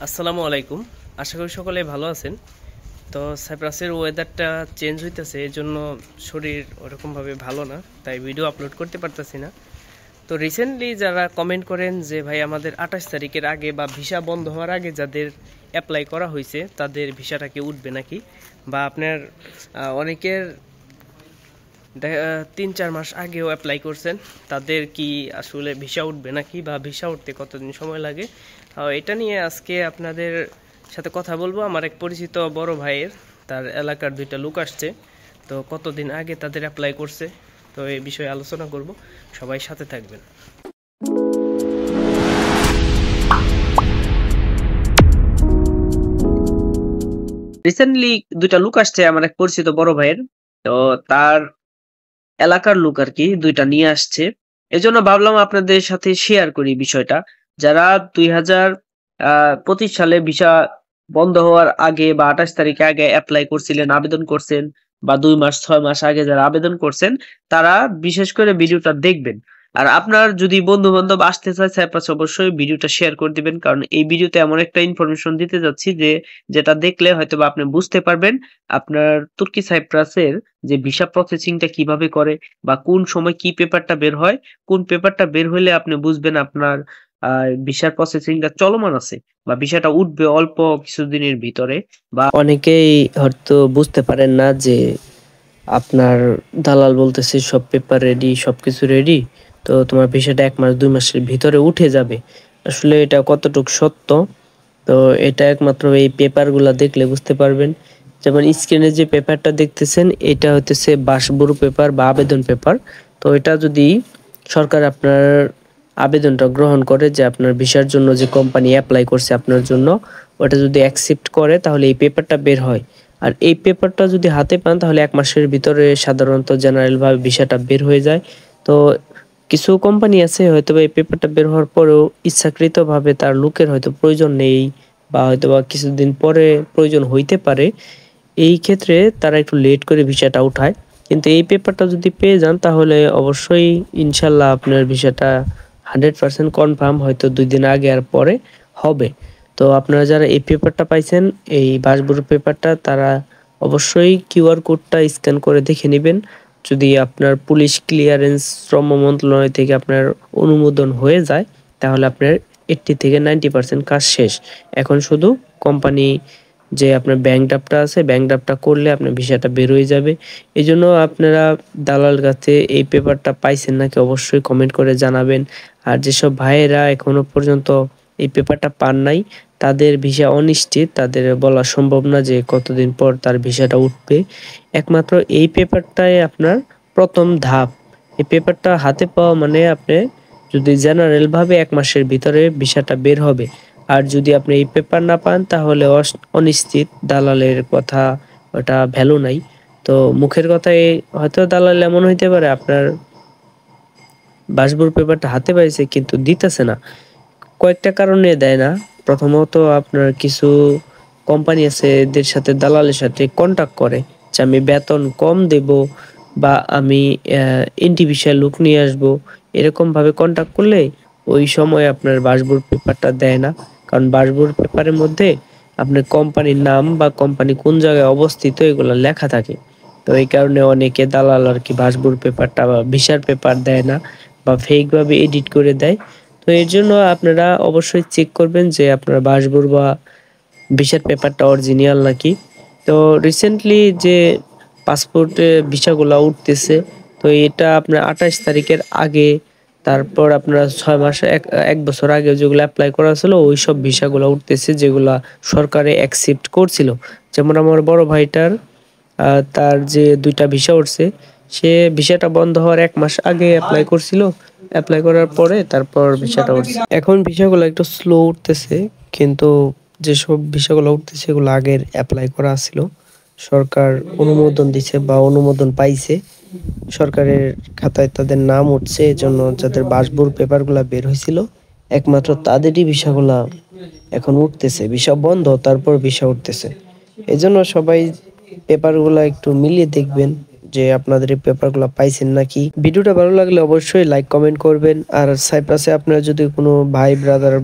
আসসালামু আলাইকুম। আশা করি সকলে ভালো আছেন। তো সাইপ্রাসের ওয়েদারটা চেঞ্জ হইতেছে, এই জন্য শরীর ওরকমভাবে ভালো না, তাই ভিডিও আপলোড করতে পারতেছি না। তো রিসেন্টলি যারা কমেন্ট করেন যে ভাই আমাদের 28 তারিখের আগে বা ভিসা বন্ধ হওয়ার আগে যাদের অ্যাপ্লাই করা হয়েছে তাদের ভিসাটা কি উঠবে নাকি, বা আপনার অনেকের 3-4 মাস আগেও অ্যাপ্লাই করছেন, তাদের কি আসলে ভিসা উঠবে নাকি, বা ভিসা উঠতে কতদিন সময় লাগে, এটা নিয়ে আজকে আপনাদের সাথে কথা বলবো। আমার এক পরিচিত বড় ভাইয়ের, তার এলাকার 2টা লোক আসছে, তো কতদিন আগে তাদের অ্যাপ্লাই করছে, তো এই বিষয়ে আলোচনা করব। সবাই সাথে থাকবেন। রিসেন্টলি 2টা লোক আসছে আমার এক পরিচিত বড় ভাইয়ের, তো তার এলাকার লোক আর কি 2টা নিয়ে আসছে। এজন্য ভাবলাম আপনাদের সাথে শেয়ার করি বিষয়টা। যারা 2025 সালে ভিসা বন্ধ হওয়ার আগে বা 28 তারিখে আগে অ্যাপ্লাই করছিলেন, আবেদন করছেন, বা 2 মাস 6 মাস আগে যারা আবেদন করছেন, তারা বিশেষ করে ভিডিওটা দেখবেন। আর আপনার যদি বন্ধু বান্ধব আসতে চায় সাইপ্রাস, অবশ্যই ভিডিওটা শেয়ার করে দিবেন, কারণ এই ভিডিওতে এমন একটা ইনফরমেশন দিতে যাচ্ছি যে যেটা দেখলে হয়তো বা আপনি বুঝতে পারবেন আপনার তুর্কি সাইপ্রাসের যে ভিসা প্রসেসিংটা কিভাবে করে, বা কোন সময় কি পেপারটা বের হয়, কোন পেপারটা বের হইলে আপনি বুঝবেন আপনার ভিসার প্রসেসিংটা চলমান আছে, বা ভিসাটা উঠবে অল্প কিছুদিনের ভিতরে। বা অনেকেই হয়তো বুঝতে পারেন না যে আপনার দালাল বলতেছে সব পেপার রেডি, সবকিছু রেডি, তো তোমার ভিসাটা 1 মাস 2 মাসের ভিতরে উঠে যাবে। আসলে এটা কতটুকু সত্য, তো এটা একমাত্র এই পেপারগুলা দেখলে বুঝতে পারবেন। যেমন স্ক্রিনে যে পেপারটা দেখতেছেন, এটা হইতেছে বাসবুরু পেপার বা আবেদন পেপার। তো এটা যদি সরকার আপনার আবেদনটা গ্রহণ করে, যে আপনার ভিসার জন্য যে কোম্পানি অ্যাপ্লাই করছে আপনার জন্য, ওটা যদি অ্যাকসেপ্ট করে, তাহলে এই পেপারটা বের হয়। আর এই পেপারটা যদি হাতে পান, তাহলে 1 মাসের ভিতরে সাধারণত জেনারেল ভাবে ভিসাটা বের হয়ে যায়। তো কিছু কোম্পানি আছে হয়তো এই পেপারটা বের হওয়ার পরেও ইচ্ছাকৃতভাবে তার লোকের হয়তো প্রয়োজন নেই, বা হয়তো বা কিছুদিন পরে প্রয়োজন হইতে পারে, এই ক্ষেত্রে তারা একটু লেট করে ভিসাটা উঠায়। কিন্তু এই পেপারটা যদি পেয়ে যান, তাহলে অবশ্যই ইনশাল্লাহ আপনার ভিসাটা 100% কনফার্ম, হয়তো 2 দিন আগে আর পরে হবে। তো আপনারা যারা এই পেপারটা পাইছেন, এই বাসবুরু পেপারটা, তারা অবশ্যই কিউআর কোডটা স্ক্যান করে দেখে নেবেন। যদি আপনার পুলিশ ক্লিয়ারেন্স শ্রম মন্ত্রণালয় থেকে আপনার অনুমোদন হয়ে যায়, তাহলে আপনার 80 থেকে 90% কাজ শেষ। এখন শুধু কোম্পানি যে আপনার ব্যাংক ড্রাফটটা আছে, ব্যাংক ড্রাফটটা করলে আপনার ভিসাটা বের হয়ে যাবে। এই জন্য আপনারা দালাল কাছে এই পেপারটা পাইছেন নাকি অবশ্যই কমেন্ট করে জানাবেন। আর যেসব ভাইয়েরা এখনো পর্যন্ত এই পেপারটা পান নাই, তাদের ভিসা অনিশ্চিত, তাদের বলা সম্ভব না যে কতদিন পর তার ভিসাটা উঠবে। একমাত্র এই পেপারটাই আপনার প্রথম ধাপ। এই পেপারটা হাতে পাওয়া মানে আপনি যদি জেনারেল ভাবে 1 মাসের ভিতরে ভিসাটা বের হবে। আর যদি আপনি এই পেপার না পান, তাহলে অনিশ্চিত, দালালের কথা ওটা ভ্যালু নাই। তো মুখের কথায় হয়তো দালাল এমন হইতে পারে আপনার বাসবুর পেপারটা হাতে পাইছে কিন্তু দিতেছে না, কয়েকটা কারণে দেয় না। প্রথমত আপনার কিছু কোম্পানি আছে এদের সাথে, দালালের সাথে কন্টাক্ট করে যে আমি বেতন কম দেব, বা আমি ইন্ডিভিজুয়াল লোক নিয়ে আসবো। এরকম ভাবে কন্টাক্ট করলে ওই সময় আপনার বাসবুর পেপারটা দেয় না। কারণ বাসবুর পেপারের মধ্যে আপনার কোম্পানির নাম বা কোম্পানি কোন জায়গায় অবস্থিত এগুলো লেখা থাকে। তো এই কারণে অনেকে দালাল আর কি বাসবুর পেপারটা বা ভিসার পেপার দেয় না, বা ফেক ভাবে এডিট করে দেয়। তো এর জন্য আপনারা অবশ্যই চেক করবেন যে আপনার বাসবুর বা ভিসার পেপারটা অরিজিনাল নাকি। তো রিসেন্টলি যে পাসপোর্টে ভিসাগুলো উঠতেছে, তো এটা আপনার 28 তারিখের আগে, তারপর আপনার 6 মাস, এক বছর আগে যেগুলো অ্যাপ্লাই করা ছিল, ওই সব ভিসাগুলো উঠতেছে যেগুলা সরকারে অ্যাকসেপ্ট করছিল। যেমন আমার বড় ভাইটার তার যে 2টা ভিসা উঠছে, সে ভিসাটা বন্ধ হওয়ার 1 মাস আগে অ্যাপ্লাই করছিল। অ্যাপ্লাই করার পরে তারপর ভিসাটা উঠছে। এখন ভিসাগুলো একটু স্লো উঠতেছে, কিন্তু যেসব ভিসাগুলো উঠতেছে সেগুলো আগের অ্যাপ্লাই করা ছিল, সরকার অনুমোদন দিছে বা অনুমোদন পাইছে, সরকারের খাতায় তাদের নাম উঠছে। এজন্য যাদের বাসবুর পেপারগুলা বের হয়েছিল, একমাত্র তাদেরই ভিসাগুলা এখন উঠতেছে। ভিসা বন্ধ, তারপর ভিসা উঠতেছে। এজন্য সবাই পেপারগুলা একটু মিলিয়ে দেখবেন যে আপনাদের এই পেপারগুলো পাইছেন নাকি। ভিডিওটা ভালো লাগলে অবশ্যই লাইক কমেন্ট করবেন। আর সাইপ্রাসে আপনার যদি কোনো ভাই ব্রাদার